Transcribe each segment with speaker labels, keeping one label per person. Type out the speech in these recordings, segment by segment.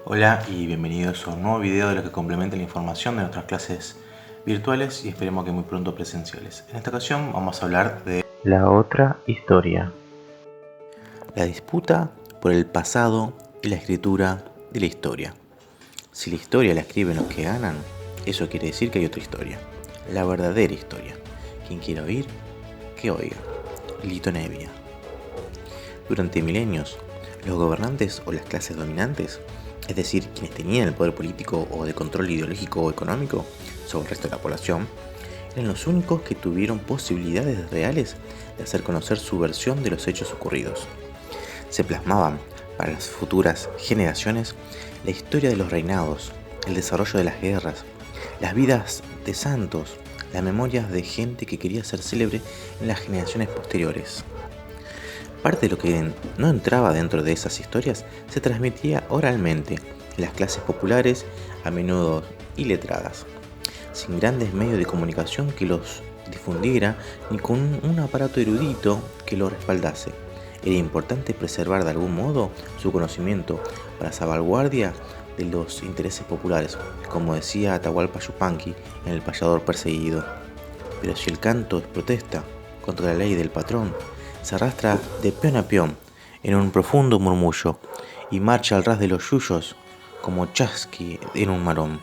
Speaker 1: Hola y bienvenidos a un nuevo video de lo que complementa la información de nuestras clases virtuales y esperemos que muy pronto presenciales. En esta ocasión vamos a hablar de la otra historia. La disputa por el pasado y la escritura de la historia. Si la historia la escriben los que ganan, eso quiere decir que hay otra historia. La verdadera historia. Quien quiera oír, que oiga. Lito Nevia. Durante milenios, los gobernantes o las clases dominantes, es decir, quienes tenían el poder político o de control ideológico o económico sobre el resto de la población, eran los únicos que tuvieron posibilidades reales de hacer conocer su versión de los hechos ocurridos. Se plasmaban para las futuras generaciones la historia de los reinados, el desarrollo de las guerras, las vidas de santos, las memorias de gente que quería ser célebre en las generaciones posteriores. Parte de lo que no entraba dentro de esas historias se transmitía oralmente en las clases populares, a menudo iletradas, sin grandes medios de comunicación que los difundiera ni con un aparato erudito que lo respaldase. Era importante preservar de algún modo su conocimiento para salvaguardia de los intereses populares, como decía Atahualpa Yupanqui en El payador perseguido. Pero si el canto es protesta contra la ley del patrón, se arrastra de peón a peón en un profundo murmullo y marcha al ras de los yuyos como chasqui en un marón.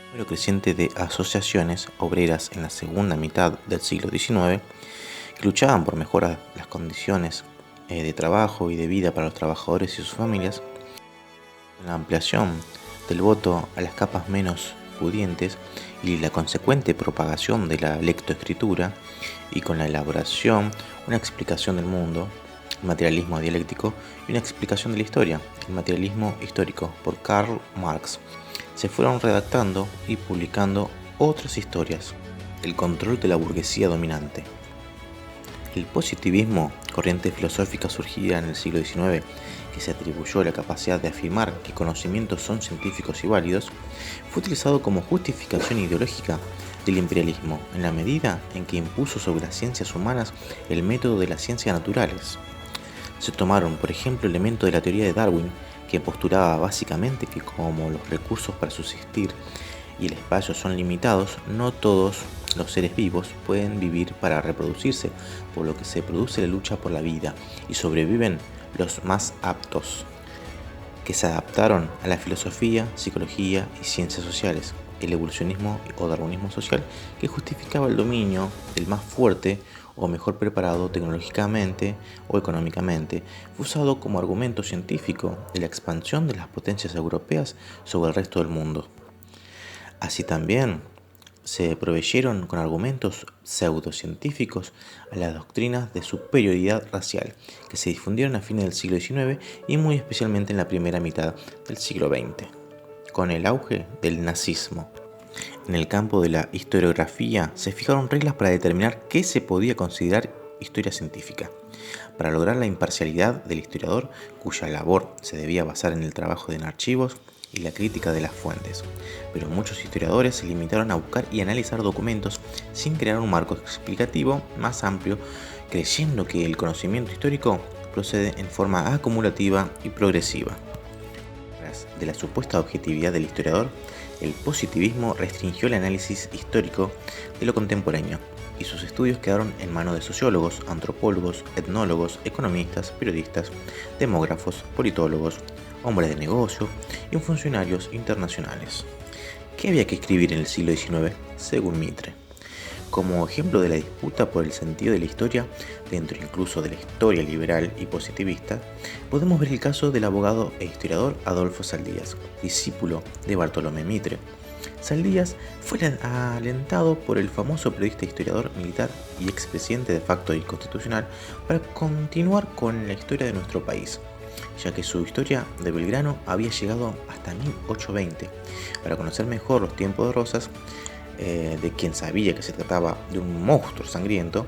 Speaker 1: El número creciente de asociaciones obreras en la segunda mitad del siglo XIX que luchaban por mejorar las condiciones de trabajo y de vida para los trabajadores y sus familias, la ampliación del voto a las capas menos pudientes y la consecuente propagación de la lectoescritura, y con la elaboración, una explicación del mundo, el materialismo dialéctico, y una explicación de la historia, el materialismo histórico, por Karl Marx, se fueron redactando y publicando otras historias. El control de la burguesía dominante. El positivismo, corriente filosófica surgida en el siglo XIX, que se atribuyó la capacidad de afirmar que conocimientos son científicos y válidos, fue utilizado como justificación ideológica del imperialismo, en la medida en que impuso sobre las ciencias humanas el método de las ciencias naturales. Se tomaron, por ejemplo, elementos de la teoría de Darwin, que postulaba básicamente que como los recursos para subsistir y el espacio son limitados, no todos los seres vivos pueden vivir para reproducirse, por lo que se produce la lucha por la vida y sobreviven los más aptos, que se adaptaron a la filosofía, psicología y ciencias sociales. El evolucionismo o darwinismo social, que justificaba el dominio del más fuerte o mejor preparado tecnológicamente o económicamente, fue usado como argumento científico de la expansión de las potencias europeas sobre el resto del mundo. Así también se proveyeron con argumentos pseudocientíficos a las doctrinas de superioridad racial, que se difundieron a fines del siglo XIX y muy especialmente en la primera mitad del siglo XX, con el auge del nazismo. En el campo de la historiografía se fijaron reglas para determinar qué se podía considerar historia científica, para lograr la imparcialidad del historiador, cuya labor se debía basar en el trabajo en archivos y la crítica de las fuentes. Pero muchos historiadores se limitaron a buscar y analizar documentos sin crear un marco explicativo más amplio, creyendo que el conocimiento histórico procede en forma acumulativa y progresiva. De la supuesta objetividad del historiador, el positivismo restringió el análisis histórico de lo contemporáneo, y sus estudios quedaron en manos de sociólogos, antropólogos, etnólogos, economistas, periodistas, demógrafos, politólogos, hombres de negocio y funcionarios internacionales. ¿Qué había que escribir en el siglo XIX, según Mitre? Como ejemplo de la disputa por el sentido de la historia, dentro incluso de la historia liberal y positivista, podemos ver el caso del abogado e historiador Adolfo Saldías, discípulo de Bartolomé Mitre. Saldías fue alentado por el famoso periodista historiador militar y expresidente de facto y constitucional para continuar con la historia de nuestro país, ya que su historia de Belgrano había llegado hasta 1820. Para conocer mejor los tiempos de Rosas, de quien sabía que se trataba de un monstruo sangriento,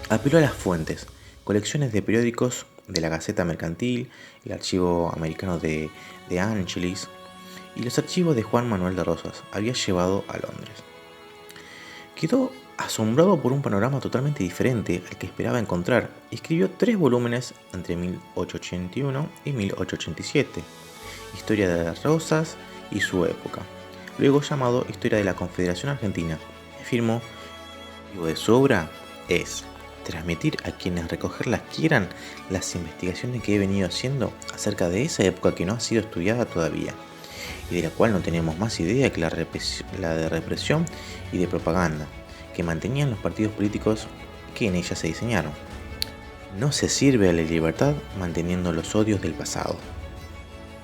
Speaker 1: apeló a las fuentes, colecciones de periódicos de la Gaceta Mercantil, el archivo americano de Angelis y los archivos de Juan Manuel de Rosas había llevado a Londres. Quedó asombrado por un panorama totalmente diferente al que esperaba encontrar y escribió 3 volúmenes entre 1881 y 1887, Historia de Rosas y su época, luego llamado Historia de la Confederación Argentina. Afirmó que el objetivo de su obra es transmitir a quienes recogerlas quieran las investigaciones que he venido haciendo acerca de esa época que no ha sido estudiada todavía y de la cual no tenemos más idea que la de represión y de propaganda que mantenían los partidos políticos que en ella se diseñaron. No se sirve a la libertad manteniendo los odios del pasado.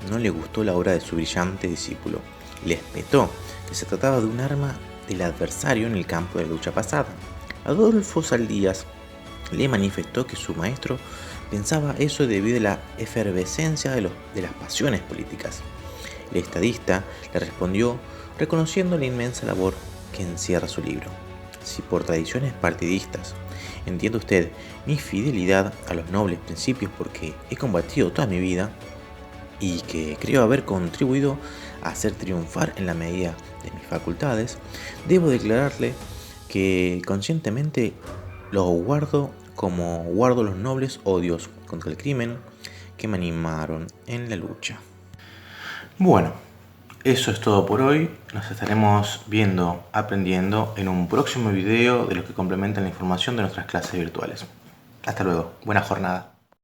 Speaker 1: No le gustó la obra de su brillante discípulo, le espetó que se trataba de un arma del adversario en el campo de la lucha pasada. Adolfo Saldías le manifestó que su maestro pensaba eso debido a la efervescencia de las pasiones políticas. El estadista le respondió reconociendo la inmensa labor que encierra su libro. Si por tradiciones partidistas entiende usted mi fidelidad a los nobles principios porque he combatido toda mi vida y que creo haber contribuido a hacer triunfar en la medida de mis facultades, debo declararle que conscientemente los guardo como guardo los nobles odios contra el crimen que me animaron en la lucha. Bueno, eso es todo por hoy. Nos estaremos viendo, aprendiendo en un próximo video de los que complementan la información de nuestras clases virtuales. Hasta luego, buena jornada.